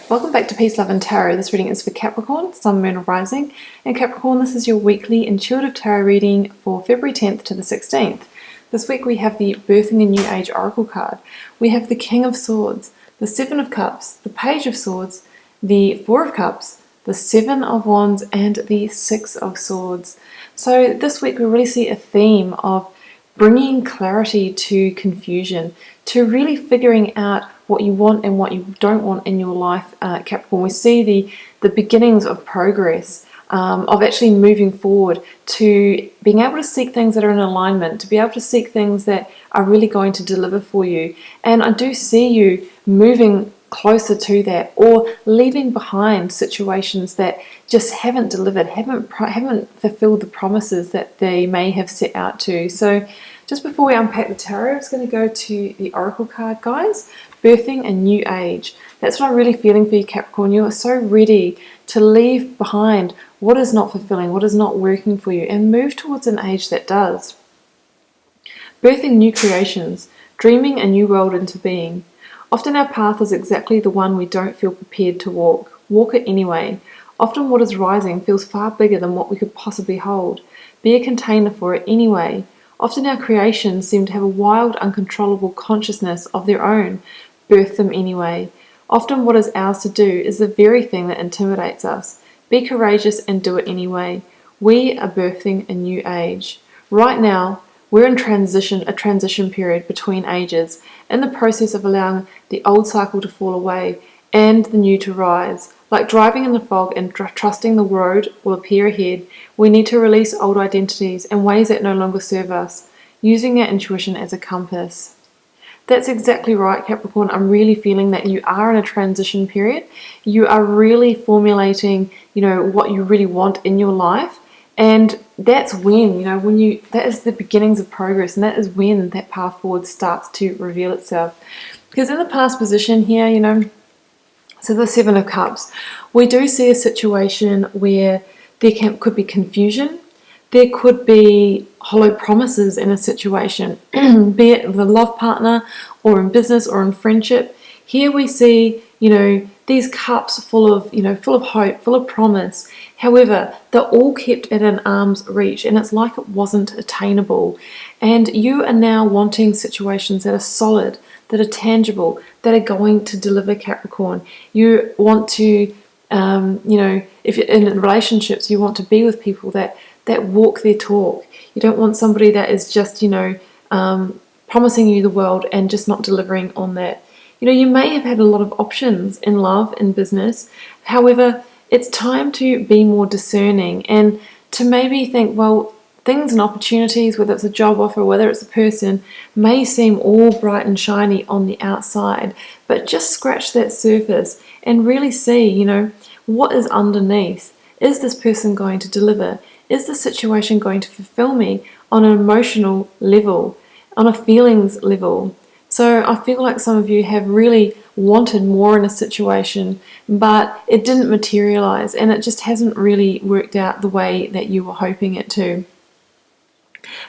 Welcome back to Peace, Love and Tarot. This reading is for Capricorn, Sun, Moon or Rising. And Capricorn, this is your weekly intuitive tarot reading for February 10th to the 16th. This week we have the Birthing a New Age Oracle card. We have the King of Swords, the Seven of Cups, the Page of Swords, the Four of Cups, the Seven of Wands and the Six of Swords. So this week we really see a theme of bringing clarity to confusion, to really figuring out what you want and what you don't want in your life, Capricorn. We see the beginnings of progress, of actually moving forward to being able to seek things that are in alignment, to be able to seek things that are really going to deliver for you. And I do see you moving closer to that, or leaving behind situations that just haven't delivered, haven't fulfilled the promises that they may have set out to. So just before we unpack the tarot, I'm just going to go to the Oracle card, guys. Birthing a new age. That's what I'm really feeling for you, Capricorn. You are so ready to leave behind what is not fulfilling, what is not working for you, and move towards an age that does. Birthing new creations, dreaming a new world into being. Often our path is exactly the one we don't feel prepared to walk. Walk it anyway. Often what is rising feels far bigger than what we could possibly hold. Be a container for it anyway. Often our creations seem to have a wild, uncontrollable consciousness of their own. Birth them anyway. Often what is ours to do is the very thing that intimidates us. Be courageous and do it anyway. We are birthing a new age. Right now, we're in a transition period between ages, in the process of allowing the old cycle to fall away and the new to rise. Like driving in the fog and trusting the road will appear ahead, we need to release old identities and ways that no longer serve us, using our intuition as a compass. That's exactly right, Capricorn. I'm really feeling that you are in a transition period. You are really formulating, what you really want in your life. And that's when, that is the beginnings of progress, and that is when that path forward starts to reveal itself. Because in the past position here, so the Seven of Cups, we do see a situation where there could be confusion, there could be hollow promises in a situation, be it with a love partner or in business or in friendship. Here we see, these cups full of hope, full of promise. However, they're all kept at an arm's reach, and it's like it wasn't attainable. And you are now wanting situations that are solid, that are tangible, that are going to deliver, Capricorn. You want to, if you're in relationships, you want to be with people that walk their talk. You don't want somebody that is just, promising you the world and just not delivering on that. You may have had a lot of options in love and business. However, it's time to be more discerning and to maybe think, well, things and opportunities, whether it's a job offer, whether it's a person, may seem all bright and shiny on the outside, but just scratch that surface and really see, what is underneath. Is this person going to deliver? Is the situation going to fulfill me on an emotional level, on a feelings level? So I feel like some of you have really wanted more in a situation, but it didn't materialize, and it just hasn't really worked out the way that you were hoping it to.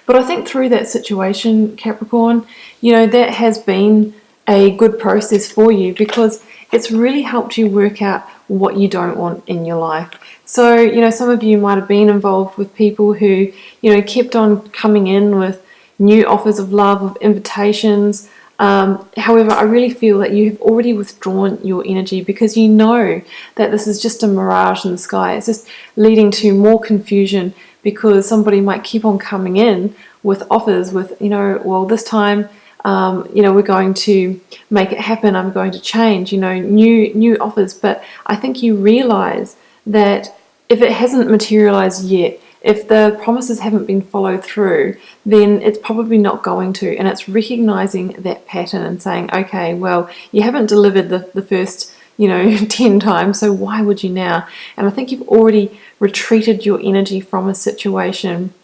But I think through that situation, Capricorn, that has been a good process for you, because it's really helped you work out what you don't want in your life. So, some of you might have been involved with people who, kept on coming in with new offers of love, of invitations. However, I really feel that you have already withdrawn your energy, because you know that this is just a mirage in the sky. It's just leading to more confusion, because somebody might keep on coming in with offers with, well, this time, we're going to make it happen. I'm going to change, new offers. But I think you realize that if it hasn't materialized yet, if the promises haven't been followed through, then it's probably not going to. And it's recognizing that pattern and saying, okay, well, you haven't delivered the first, 10 times, so why would you now? And I think you've already retreated your energy from a situation.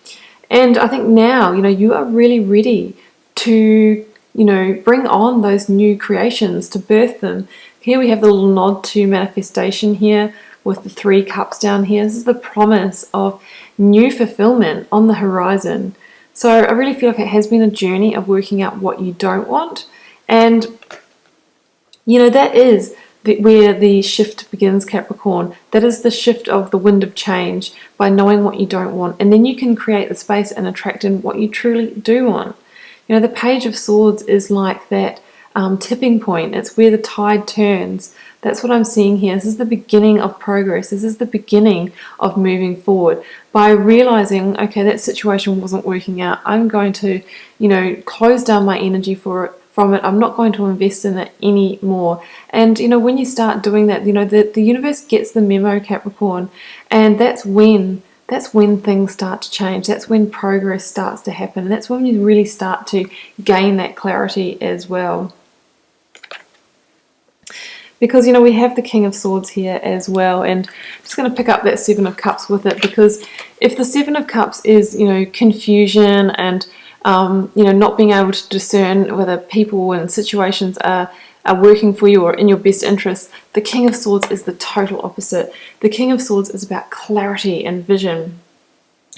And I think now, you are really ready to, bring on those new creations, to birth them. Here we have the little nod to manifestation here with the 3 cups down here. This is the promise of new fulfillment on the horizon. So I really feel like it has been a journey of working out what you don't want. And, that is where the shift begins, Capricorn. That is the shift of the wind of change, by knowing what you don't want, and then you can create the space and attract in what you truly do want. You know, the Page of Swords is like that tipping point. It's where the tide turns. That's what I'm seeing here. This is the beginning of progress. This is the beginning of moving forward. By realizing, okay, that situation wasn't working out, I'm going to, you know, close down my energy from it. I'm not going to invest in it anymore. And, you know, when you start doing that, you know, the universe gets the memo, Capricorn, and that's when things start to change. That's when progress starts to happen. That's when you really start to gain that clarity as well. Because, you know, we have the King of Swords here as well, and I'm just going to pick up that Seven of Cups with it, because if the Seven of Cups is, you know, confusion and, you know, not being able to discern whether people and situations are working for you or in your best interest, the King of Swords is the total opposite. The King of Swords is about clarity and vision.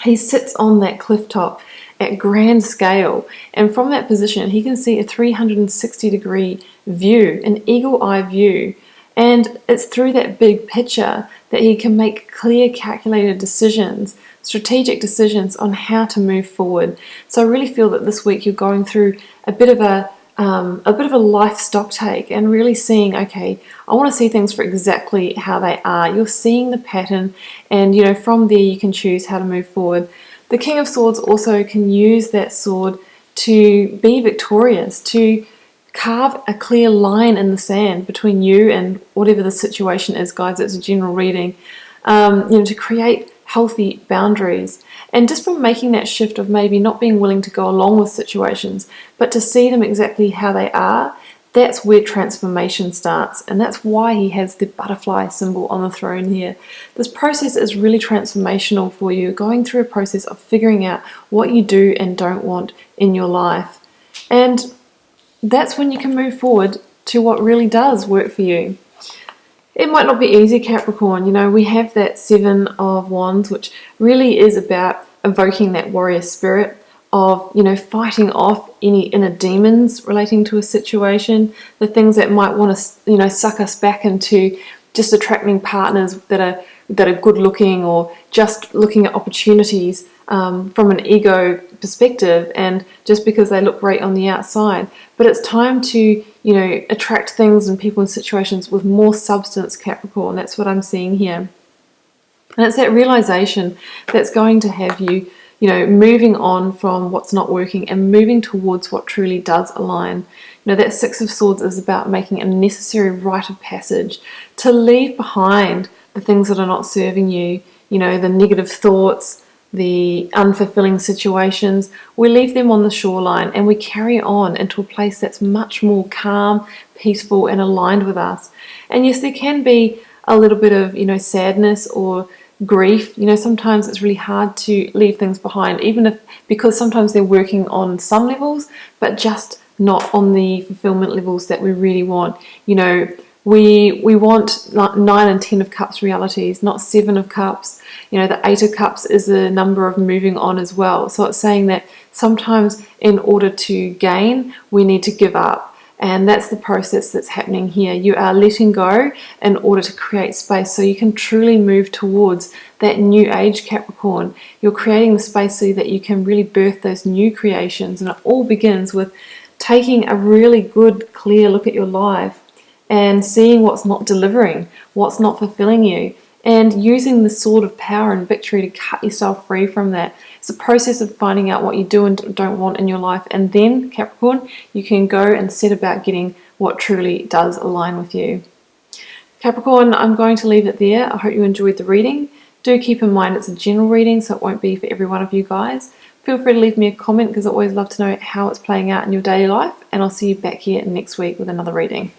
He sits on that cliff top at grand scale, and from that position he can see a 360-degree view, an eagle-eye view, and it's through that big picture that he can make clear, calculated decisions, strategic decisions on how to move forward. So I really feel that this week you're going through a bit of a life stock take, and really seeing, okay, I want to see things for exactly how they are. You're seeing the pattern, and, you know, from there you can choose how to move forward. The King of Swords also can use that sword to be victorious, to carve a clear line in the sand between you and whatever the situation is, guys. It's a general reading. You know, to create healthy boundaries. And just from making that shift of maybe not being willing to go along with situations, but to see them exactly how they are, that's where transformation starts. And that's why he has the butterfly symbol on the throne here. This process is really transformational for you, going through a process of figuring out what you do and don't want in your life. And that's when you can move forward to what really does work for you. It might not be easy, Capricorn. You know, we have that Seven of Wands, which really is about evoking that warrior spirit of, you know, fighting off any inner demons relating to a situation, the things that might want to, you know, suck us back into just attracting partners that are good looking, or just looking at opportunities from an ego perspective, and just because they look great on the outside. But it's time to, you know, attract things and people and situations with more substance, Capricorn. That's what I'm seeing here. And it's that realization that's going to have you, you know, moving on from what's not working and moving towards what truly does align. You know, that Six of Swords is about making a necessary rite of passage to leave behind the things that are not serving you, you know, the negative thoughts, the unfulfilling situations. We leave them on the shoreline and we carry on into a place that's much more calm, peaceful, and aligned with us. And yes, there can be a little bit of, you know, sadness or grief. You know, sometimes it's really hard to leave things behind, even if, because sometimes they're working on some levels, but just not on the fulfillment levels that we really want. You know, we want 9 and 10 of Cups realities, not 7 of Cups. You know, the 8 of Cups is a number of moving on as well. So it's saying that sometimes in order to gain, we need to give up. And that's the process that's happening here. You are letting go in order to create space so you can truly move towards that new age, Capricorn. You're creating the space so that you can really birth those new creations. And it all begins with taking a really good, clear look at your life and seeing what's not delivering, what's not fulfilling you, and using the sword of power and victory to cut yourself free from that. It's a process of finding out what you do and don't want in your life, and then, Capricorn, you can go and set about getting what truly does align with you. Capricorn, I'm going to leave it there. I hope you enjoyed the reading. Do keep in mind it's a general reading, so it won't be for every one of you guys. Feel free to leave me a comment, because I always love to know how it's playing out in your daily life, and I'll see you back here next week with another reading.